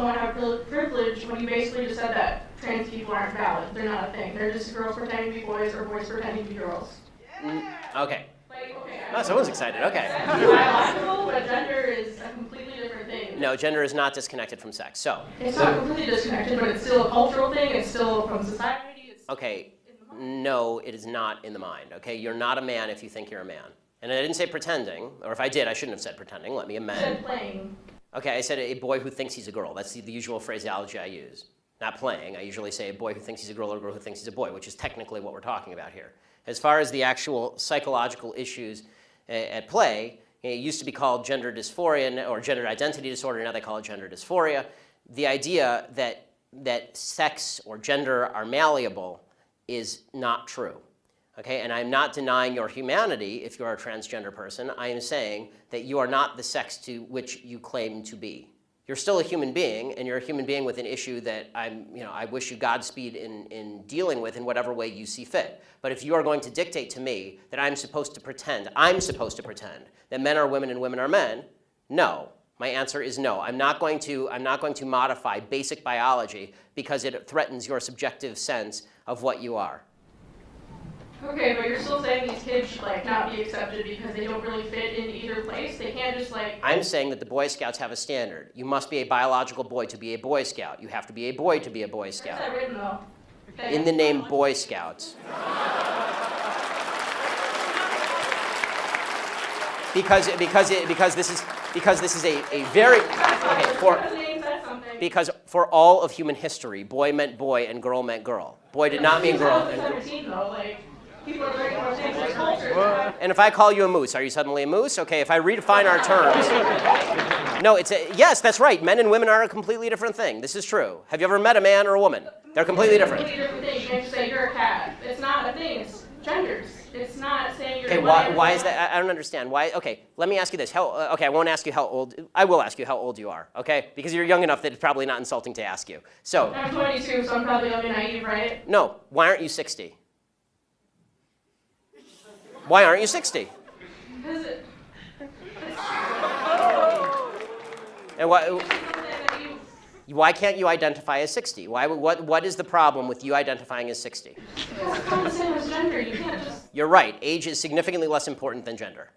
don't have privilege when you basically just said that trans people aren't valid. They're not a thing. They're just girls pretending to be boys or boys pretending to be girls. Okay. Like, okay. Oh, someone's excited. Okay. Sex is biological, but gender is a completely different thing. No, gender is not disconnected from sex. So. It's not completely disconnected, but it's still a cultural thing. It's still from society. It's okay. No, it is not in the mind. Okay, you're not a man if you think you're a man. And I didn't say pretending, or if I did, I shouldn't have said pretending. Let me amend. You said playing. Okay, I said a boy who thinks he's a girl. That's the usual phraseology I use. Not playing. I usually say a boy who thinks he's a girl or a girl who thinks he's a boy, which is technically what we're talking about here. As far as the actual psychological issues at play, it used to be called gender dysphoria or gender identity disorder. Now they call it gender dysphoria. The idea that sex or gender are malleable is not true. Okay, and I'm not denying your humanity if you're a transgender person. I am saying that you are not the sex to which you claim to be. You're still a human being, and you're a human being with an issue that I wish you Godspeed in dealing with in whatever way you see fit. But if you are going to dictate to me that I'm supposed to pretend that men are women and women are men, no. My answer is no. I'm not going to modify basic biology because it threatens your subjective sense of what you are. Okay, but you're still saying these kids should not be accepted because they don't really fit in either place? They can't just I'm saying that the Boy Scouts have a standard. You must be a biological boy to be a Boy Scout. You have to be a boy to be a Boy Scout. Where's that written, though? Okay. In the name Boy Scouts. Because this is a very because for all of human history, boy meant boy and girl meant girl. Boy did not mean girl. People are very more same-sex culture. And if I call you a moose, are you suddenly a moose? Okay, if I redefine our terms. No, yes, that's right. Men and women are a completely different thing. This is true. Have you ever met a man or a woman? They're completely different. It's a completely different thing. You can't just say you're a cat. It's not a thing. It's genders. It's not saying you're okay, why is that? I don't understand. Why? Okay, let me ask you this. Okay, I won't ask you how old. I will ask you how old you are, okay? Because you're young enough that it's probably not insulting to ask you. So. I'm 22, so I'm probably young and naive, right? No. Why aren't you 60? Why aren't you 60? Because and why can't you identify as 60? What is the problem with you identifying as 60? It's not the same as gender. You can't just... You're right. Age is significantly less important than gender.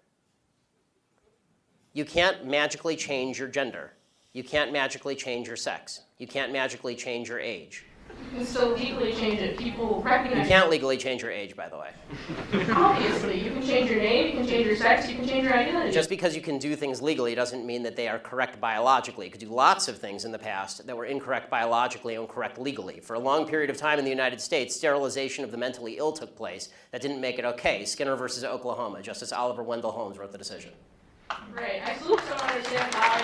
You can't magically change your gender. You can't magically change your sex. You can't magically change your age. You can still legally change it. People recognize You can't legally change your age, by the way. Obviously. You can change your name, you can change your sex, you can change your identity. Just because you can do things legally doesn't mean that they are correct biologically. You could do lots of things in the past that were incorrect biologically and correct legally. For a long period of time in the United States, sterilization of the mentally ill took place. That didn't make it okay. Skinner versus Oklahoma. Justice Oliver Wendell Holmes wrote the decision. Right. I still don't understand how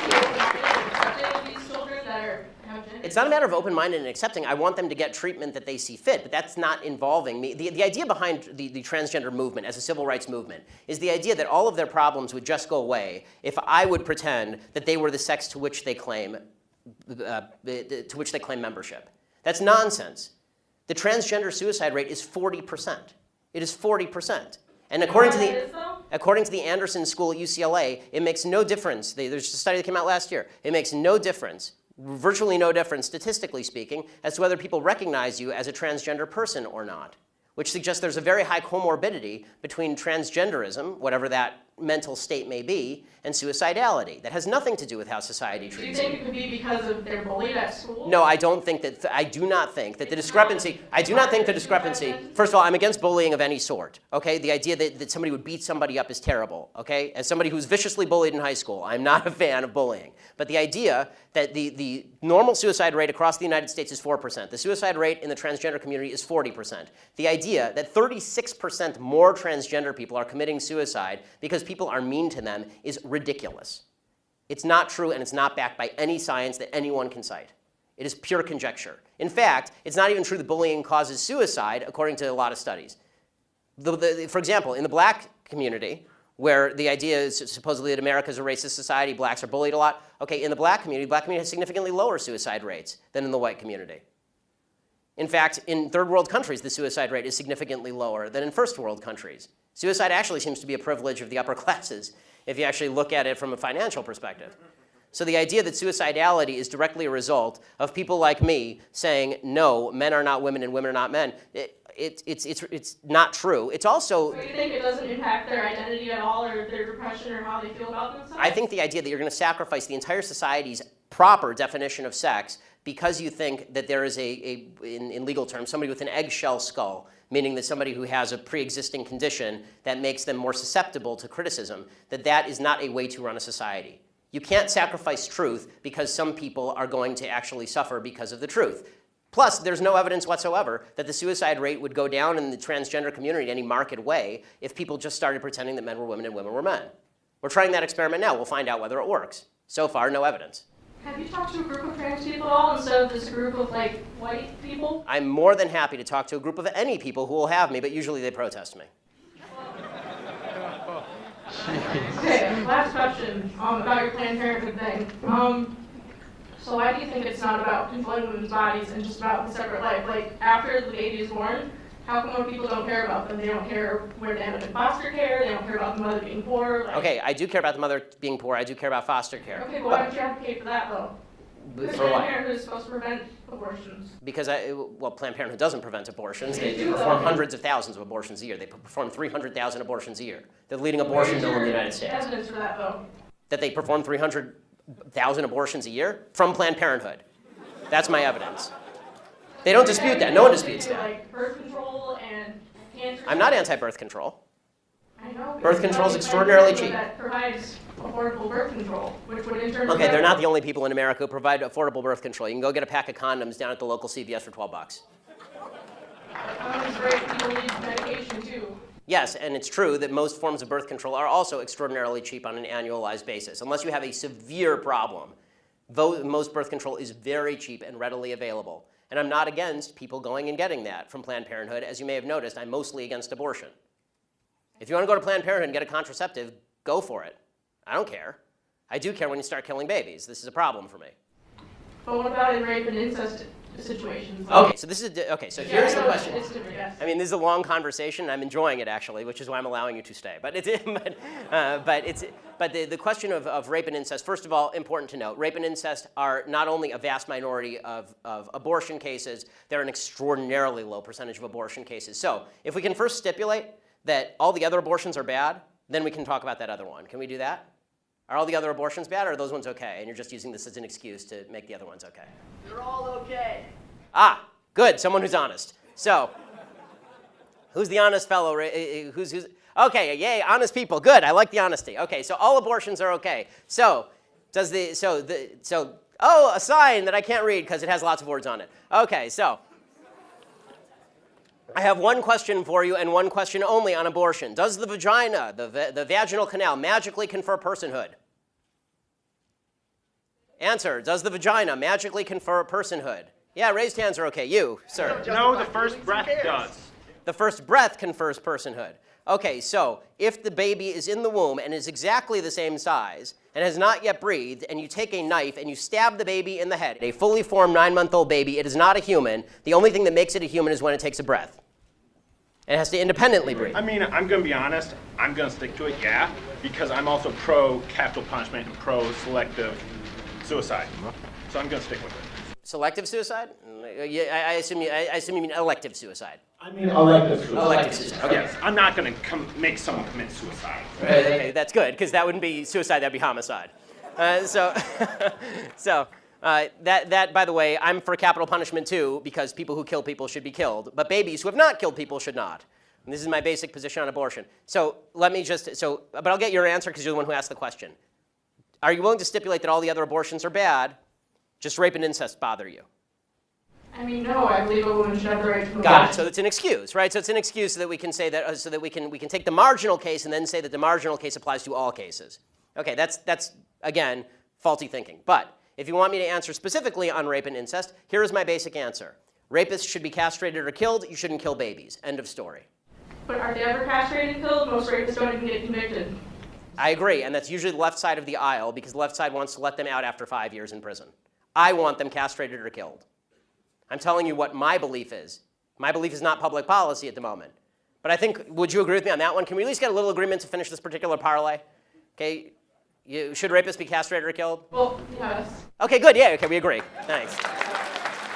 you're accepting these children that are... It's not a matter of open-minded and accepting. I want them to get treatment that they see fit, but that's not involving me. The idea behind the transgender movement as a civil rights movement is the idea that all of their problems would just go away if I would pretend that they were the sex to which they claim membership. That's nonsense. The transgender suicide rate is 40%. It is 40%. And according to the Anderson School at UCLA, it makes no difference. There's a study that came out last year. It makes no difference, virtually no difference, statistically speaking, as to whether people recognize you as a transgender person or not, which suggests there's a very high comorbidity between transgenderism, whatever that mental state may be, and suicidality. That has nothing to do with how society treats you. Do you think it could be because of they're bullied at school? No, I don't think that. I do not think that the discrepancy. First of all, I'm against bullying of any sort. Okay, the idea that somebody would beat somebody up is terrible. Okay, as somebody who's viciously bullied in high school, I'm not a fan of bullying. But the idea that the normal suicide rate across the United States is 4%. The suicide rate in the transgender community is 40%. The idea that 36% more transgender people are committing suicide because people are mean to them is ridiculous. It's not true, and it's not backed by any science that anyone can cite. It is pure conjecture. In fact, it's not even true that bullying causes suicide, according to a lot of studies. For example, in the black community, where the idea is supposedly that America is a racist society, blacks are bullied a lot. Okay, in the black community has significantly lower suicide rates than in the white community. In fact, in third world countries, the suicide rate is significantly lower than in first world countries. Suicide actually seems to be a privilege of the upper classes if you actually look at it from a financial perspective. So the idea that suicidality is directly a result of people like me saying, no, men are not women and women are not men, it's not true. It's also... So you think it doesn't impact their identity at all, or their depression, or how they feel about themselves? I think the idea that you're going to sacrifice the entire society's proper definition of sex because you think that there is in legal terms, somebody with an eggshell skull, meaning that somebody who has a pre-existing condition that makes them more susceptible to criticism, that is not a way to run a society. You can't sacrifice truth because some people are going to actually suffer because of the truth. Plus, there's no evidence whatsoever that the suicide rate would go down in the transgender community in any marked way if people just started pretending that men were women and women were men. We're trying that experiment now. We'll find out whether it works. So far, no evidence. Have you talked to a group of trans people at all instead of this group of white people? I'm more than happy to talk to a group of any people who will have me, but usually they protest me. Okay, last question about your Planned Parenthood thing. So why do you think it's not about controlling women's bodies and just about the separate life? Like, after the baby is born, how come when people don't care about them? They don't care where they end up in foster care, they don't care about the mother being poor? Okay, I do care about the mother being poor, I do care about foster care. Okay, but why don't you advocate for that, though? Because For what? Planned Parenthood is supposed to prevent abortions. Because, Planned Parenthood doesn't prevent abortions. They perform hundreds of thousands of abortions a year. They perform 300,000 abortions a year. They're the leading abortion mill in the United States. Where's your evidence for that, though? That they perform 300,000 abortions a year from Planned Parenthood. That's my evidence. They don't dispute that. No one disputes that. Like birth control and cancer. I'm not anti-birth control. I know. Birth control is extraordinarily cheap. That provides affordable birth control, which would in turn. Okay, they're not the only people in America who provide affordable birth control. You can go get a pack of condoms down at the local CVS for $12. Condoms are great. People need medication too. Yes, and it's true that most forms of birth control are also extraordinarily cheap on an annualized basis. Unless you have a severe problem, most birth control is very cheap and readily available. And I'm not against people going and getting that from Planned Parenthood. As you may have noticed, I'm mostly against abortion. If you want to go to Planned Parenthood and get a contraceptive, go for it. I don't care. I do care when you start killing babies. This is a problem for me. But what about in rape and incest situations? Okay, so so here's the question. It's different, yes. I mean, this is a long conversation, and I'm enjoying it, actually, which is why I'm allowing you to stay. But the question of rape and incest, first of all, important to note, rape and incest are not only a vast minority of abortion cases, they're an extraordinarily low percentage of abortion cases. So if we can first stipulate that all the other abortions are bad, then we can talk about that other one. Can we do that? Are all the other abortions bad, or are those ones okay? And you're just using this as an excuse to make the other ones okay. They're all okay. Ah, good. Someone who's honest. So, who's the honest fellow? Who's okay? Yay, honest people. Good. I like the honesty. Okay, so all abortions are okay. So, oh, a sign that I can't read because it has lots of words on it. Okay, so I have one question for you and one question only on abortion. Does the vagina, the vaginal canal, magically confer personhood? Answer, does the vagina magically confer personhood? Yeah, raised hands are okay. You, sir. No, the first breath does. The first breath confers personhood. Okay, so if the baby is in the womb and is exactly the same size and has not yet breathed, and you take a knife and you stab the baby in the head, a fully formed 9-month-old baby, it is not a human. The only thing that makes it a human is when it takes a breath. It has to independently breathe. I mean, I'm going to be honest. I'm going to stick to it, yeah, because I'm also pro-capital punishment and pro-selective suicide. So I'm going to stick with it. Selective suicide? Yeah, I assume you mean elective suicide. I mean elective suicide. Elective suicide. Okay. Yes, I'm not going to make someone commit suicide. Okay, that's good, because that wouldn't be suicide, that'd be homicide. That, by the way, I'm for capital punishment too, because people who kill people should be killed, but babies who have not killed people should not. And this is my basic position on abortion. So let me but I'll get your answer because you're the one who asked the question. Are you willing to stipulate that all the other abortions are bad, just rape and incest bother you? I mean, no, I believe a woman should have the right to move Got on. it. So it's an excuse, right? So it's an excuse so that we can say that, so that we can take the marginal case and then say that the marginal case applies to all cases. Okay, that's again faulty thinking. But if you want me to answer specifically on rape and incest, here is my basic answer: rapists should be castrated or killed. You shouldn't kill babies. End of story. But are they ever castrated and killed? Most rapists don't even get convicted. I agree, and that's usually the left side of the aisle because the left side wants to let them out after 5 years in prison. I want them castrated or killed. I'm telling you what my belief is. My belief is not public policy at the moment. But I think, would you agree with me on that one? Can we at least get a little agreement to finish this particular parlay? Okay, Should rapists be castrated or killed? Well, yes. Okay, good. Yeah, okay, we agree. Thanks.